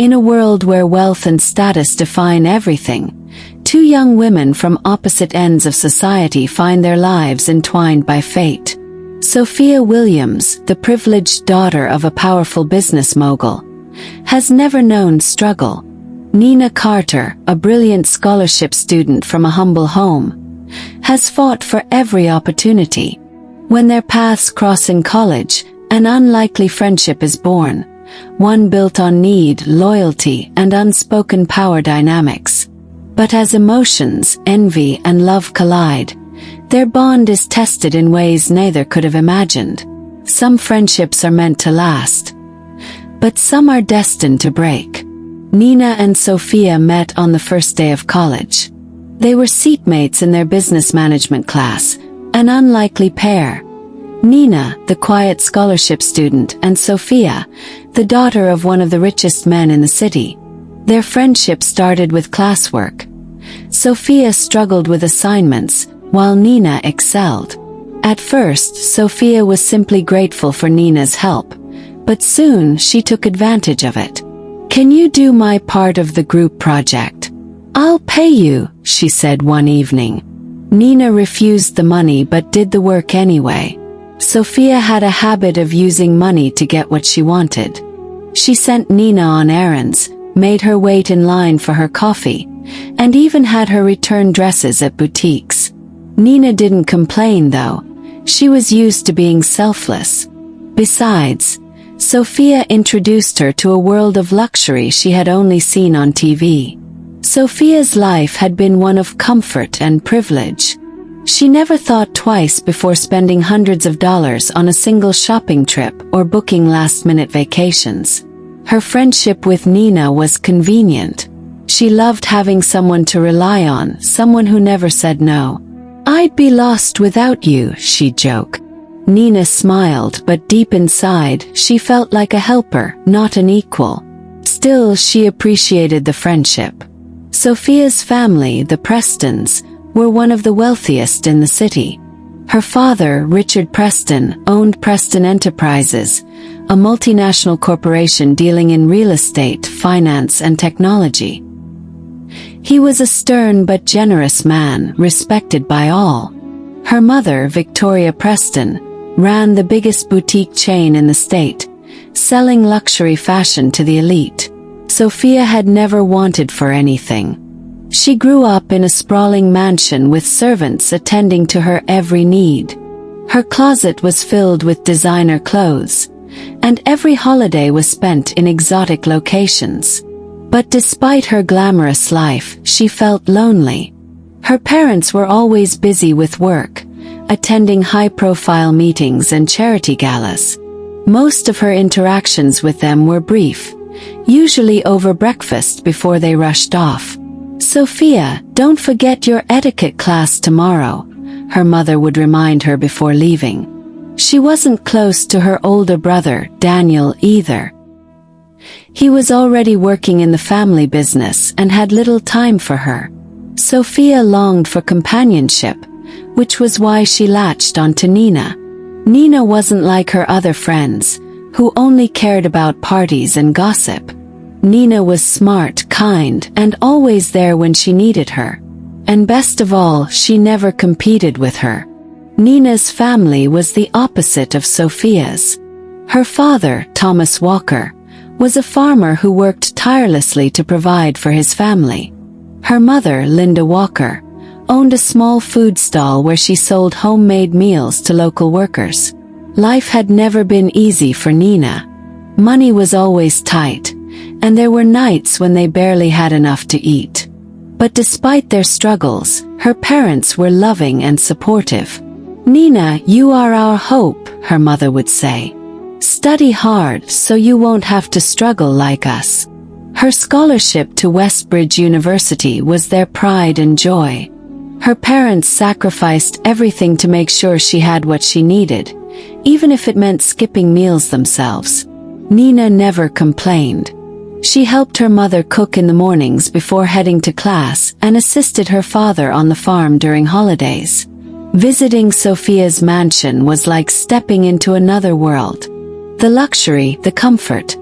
In a world where wealth and status define everything, two young women from opposite ends of society find their lives entwined by fate. Sophia Williams, the privileged daughter of a powerful business mogul, has never known struggle. Nina Carter, a brilliant scholarship student from a humble home, has fought for every opportunity. When their paths cross in college, an unlikely friendship is born, one built on need, loyalty, and unspoken power dynamics. But as emotions, envy, and love collide, their bond is tested in ways neither could have imagined. Some friendships are meant to last, but some are destined to break. Nina and Sophia met on the first day of college. They were seatmates in their business management class, an unlikely pair. Nina, the quiet scholarship student, and Sophia, the daughter of one of the richest men in the city. Their friendship started with classwork. Sophia struggled with assignments, while Nina excelled. At first, Sophia was simply grateful for Nina's help, but soon she took advantage of it. "Can you do my part of the group project? I'll pay you," she said one evening. Nina refused the money but did the work anyway. Sophia had a habit of using money to get what she wanted. She sent Nina on errands, made her wait in line for her coffee, and even had her return dresses at boutiques. Nina didn't complain though. She was used to being selfless. Besides, Sophia introduced her to a world of luxury she had only seen on TV. Sophia's life had been one of comfort and privilege. She never thought twice before spending hundreds of dollars on a single shopping trip or booking last-minute vacations. Her friendship with Nina was convenient. She loved having someone to rely on, someone who never said no. "I'd be lost without you," she'd joke. Nina smiled, but deep inside, she felt like a helper, not an equal. Still, she appreciated the friendship. Sophia's family, the Prestons, were one of the wealthiest in the city. Her father, Richard Preston, owned Preston Enterprises, a multinational corporation dealing in real estate, finance, and technology. He was a stern but generous man, respected by all. Her mother, Victoria Preston, ran the biggest boutique chain in the state, selling luxury fashion to the elite. Sophia had never wanted for anything. She grew up in a sprawling mansion with servants attending to her every need. Her closet was filled with designer clothes, and every holiday was spent in exotic locations. But despite her glamorous life, she felt lonely. Her parents were always busy with work, attending high-profile meetings and charity galas. Most of her interactions with them were brief, usually over breakfast before they rushed off. "Sophia, don't forget your etiquette class tomorrow," her mother would remind her before leaving. She wasn't close to her older brother, Daniel, either. He was already working in the family business and had little time for her. Sophia longed for companionship, which was why she latched onto Nina. Nina wasn't like her other friends, who only cared about parties and gossip. Nina was smart, kind, and always there when she needed her. And best of all, she never competed with her. Nina's family was the opposite of Sophia's. Her father, Thomas Walker, was a farmer who worked tirelessly to provide for his family. Her mother, Linda Walker, owned a small food stall where she sold homemade meals to local workers. Life had never been easy for Nina. Money was always tight, and there were nights when they barely had enough to eat. But despite their struggles, her parents were loving and supportive. "Nina, you are our hope," her mother would say. "Study hard so you won't have to struggle like us." Her scholarship to Westbridge University was their pride and joy. Her parents sacrificed everything to make sure she had what she needed, even if it meant skipping meals themselves. Nina never complained. She helped her mother cook in the mornings before heading to class and assisted her father on the farm during holidays. Visiting Sophia's mansion was like stepping into another world. The luxury, the comfort.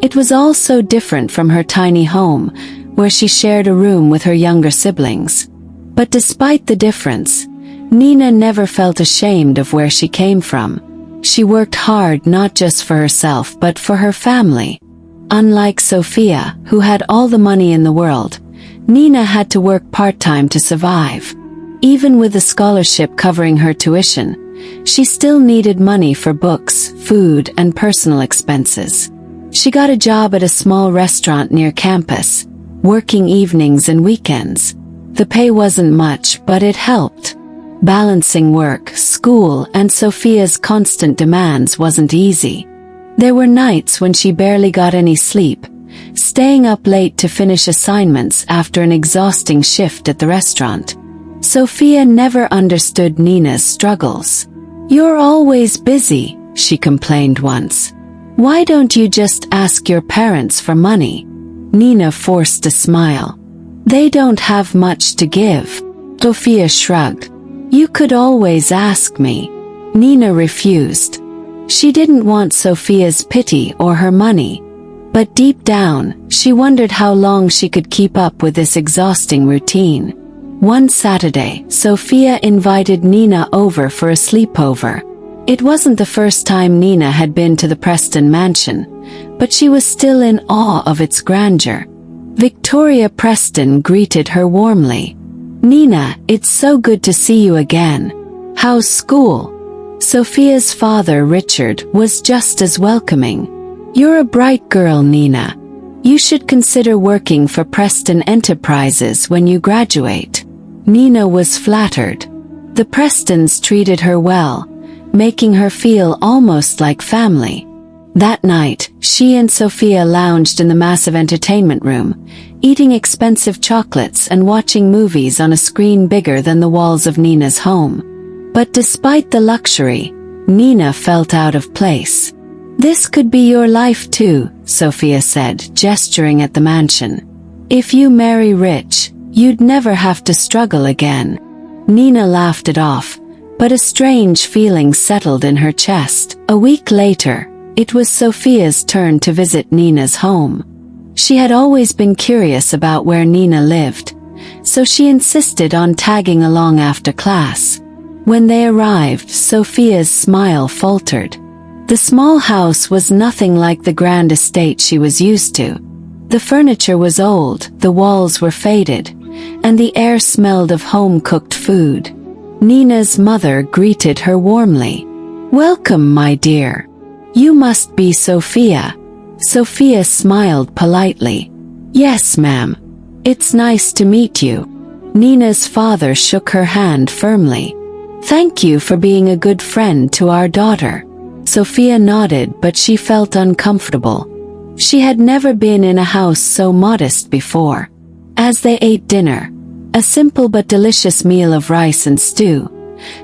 It was all so different from her tiny home, where she shared a room with her younger siblings. But despite the difference, Nina never felt ashamed of where she came from. She worked hard not just for herself but for her family. Unlike Sophia, who had all the money in the world, Nina had to work part-time to survive. Even with a scholarship covering her tuition, she still needed money for books, food, and personal expenses. She got a job at a small restaurant near campus, working evenings and weekends. The pay wasn't much, but it helped. Balancing work, school, and Sophia's constant demands wasn't easy. There were nights when she barely got any sleep, staying up late to finish assignments after an exhausting shift at the restaurant. Sophia never understood Nina's struggles. "You're always busy," she complained once. "Why don't you just ask your parents for money?" Nina forced a smile. "They don't have much to give." Sophia shrugged. "You could always ask me." Nina refused. She didn't want Sophia's pity or her money. But deep down, she wondered how long she could keep up with this exhausting routine. One Saturday, Sophia invited Nina over for a sleepover. It wasn't the first time Nina had been to the Preston mansion, but she was still in awe of its grandeur. Victoria Preston greeted her warmly. "Nina, it's so good to see you again. How's school?" Sophia's father, Richard, was just as welcoming. "You're a bright girl, Nina. You should consider working for Preston Enterprises when you graduate." Nina was flattered. The Prestons treated her well, making her feel almost like family. That night, she and Sophia lounged in the massive entertainment room, eating expensive chocolates and watching movies on a screen bigger than the walls of Nina's home. But despite the luxury, Nina felt out of place. "This could be your life too," Sophia said, gesturing at the mansion. "If you marry rich, you'd never have to struggle again." Nina laughed it off, but a strange feeling settled in her chest. A week later, it was Sophia's turn to visit Nina's home. She had always been curious about where Nina lived, so she insisted on tagging along after class. When they arrived, Sophia's smile faltered. The small house was nothing like the grand estate she was used to. The furniture was old, the walls were faded, and the air smelled of home-cooked food. Nina's mother greeted her warmly. "Welcome, my dear. You must be Sophia." Sophia smiled politely. "Yes, ma'am. It's nice to meet you." Nina's father shook her hand firmly. "Thank you for being a good friend to our daughter." Sophia nodded, but she felt uncomfortable. She had never been in a house so modest before. As they ate dinner, a simple but delicious meal of rice and stew,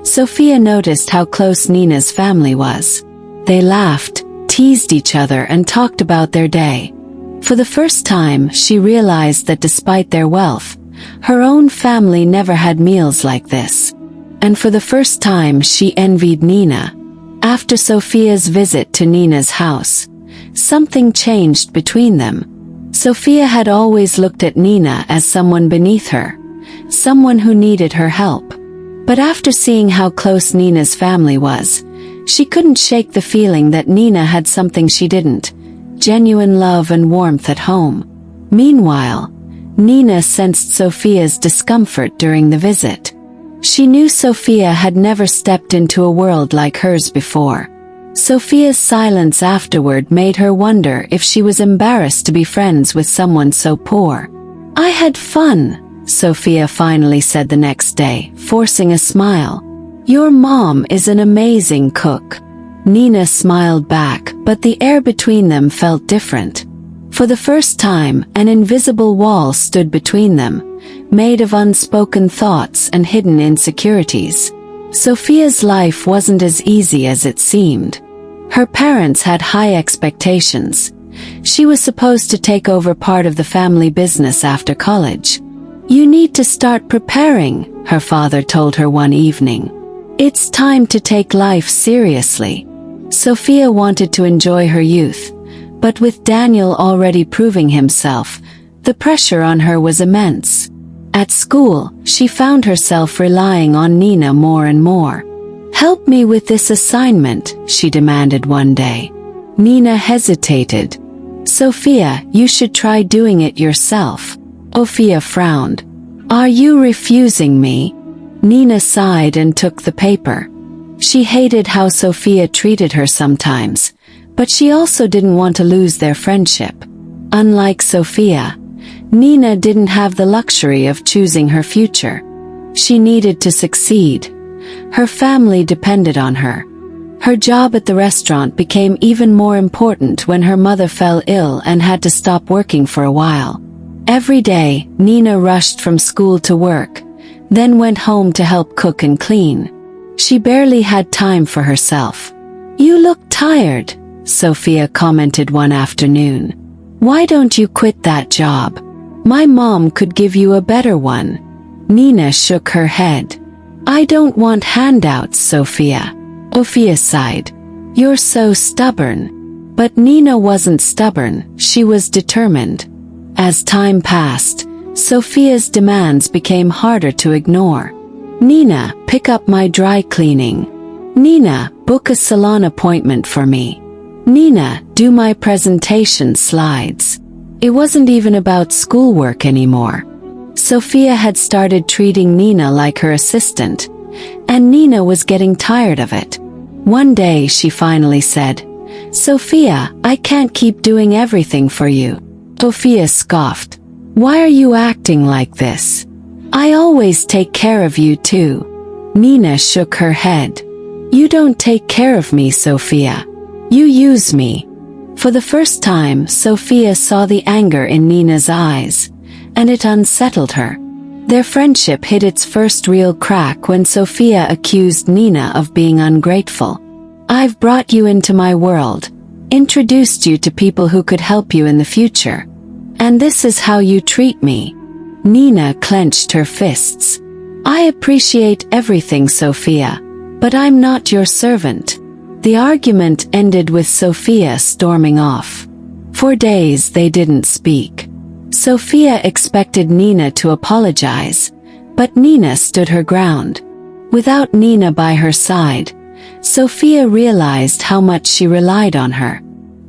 Sophia noticed how close Nina's family was. They laughed, teased each other, and talked about their day. For the first time, she realized that despite their wealth, her own family never had meals like this. And for the first time, she envied Nina. After Sophia's visit to Nina's house, something changed between them. Sophia had always looked at Nina as someone beneath her, someone who needed her help. But after seeing how close Nina's family was, she couldn't shake the feeling that Nina had something she didn't: genuine love and warmth at home. Meanwhile, Nina sensed Sophia's discomfort during the visit. She knew Sophia had never stepped into a world like hers before. Sophia's silence afterward made her wonder if she was embarrassed to be friends with someone so poor. "I had fun," Sophia finally said the next day, forcing a smile. "Your mom is an amazing cook." Nina smiled back, but the air between them felt different. For the first time, an invisible wall stood between them, made of unspoken thoughts and hidden insecurities. Sophia's life wasn't as easy as it seemed. Her parents had high expectations. She was supposed to take over part of the family business after college. "You need to start preparing," her father told her one evening. "It's time to take life seriously." Sophia wanted to enjoy her youth, But with Daniel already proving himself, the pressure on her was immense. At school, she found herself relying on Nina more and more. "Help me with this assignment," she demanded one day. Nina hesitated. "Sophia, you should try doing it yourself." Sophia frowned. "Are you refusing me?" Nina sighed and took the paper. She hated how Sophia treated her sometimes, but she also didn't want to lose their friendship. Unlike Sophia, Nina didn't have the luxury of choosing her future. She needed to succeed. Her family depended on her. Her job at the restaurant became even more important when her mother fell ill and had to stop working for a while. Every day, Nina rushed from school to work, then went home to help cook and clean. She barely had time for herself. "You look tired," Sophia commented one afternoon. "Why don't you quit that job? My mom could give you a better one." Nina shook her head. "I don't want handouts, Sophia." Sophia sighed. "You're so stubborn." But Nina wasn't stubborn, she was determined. As time passed, Sophia's demands became harder to ignore. "Nina, pick up my dry cleaning." "Nina, book a salon appointment for me." "Nina, do my presentation slides." It wasn't even about schoolwork anymore. Sophia had started treating Nina like her assistant, and Nina was getting tired of it. One day she finally said, "Sophia, I can't keep doing everything for you." Sophia scoffed. "Why are you acting like this? I always take care of you too." Nina shook her head. "You don't take care of me, Sophia. You use me." For the first time, Sophia saw the anger in Nina's eyes, and it unsettled her. Their friendship hit its first real crack when Sophia accused Nina of being ungrateful. "I've brought you into my world, introduced you to people who could help you in the future. And this is how you treat me." Nina clenched her fists. "I appreciate everything, Sophia, but I'm not your servant." The argument ended with Sophia storming off. For days they didn't speak. Sophia expected Nina to apologize, but Nina stood her ground. Without Nina by her side, Sophia realized how much she relied on her.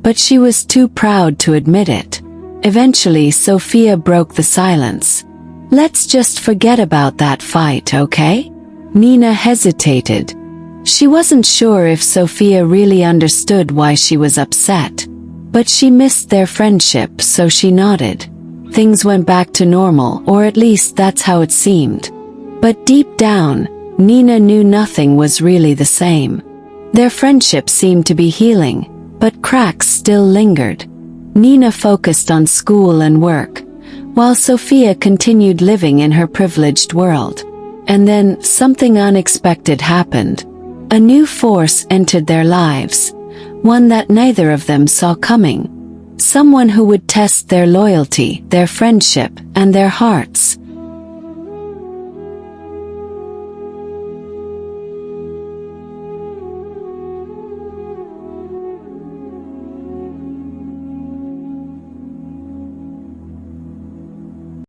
But she was too proud to admit it. Eventually, Sophia broke the silence. "Let's just forget about that fight, okay?" Nina hesitated. She wasn't sure if Sophia really understood why she was upset. But she missed their friendship, so she nodded. Things went back to normal, or at least that's how it seemed. But deep down, Nina knew nothing was really the same. Their friendship seemed to be healing, but cracks still lingered. Nina focused on school and work, while Sophia continued living in her privileged world. And then, something unexpected happened. A new force entered their lives, one that neither of them saw coming. Someone who would test their loyalty, their friendship, and their hearts.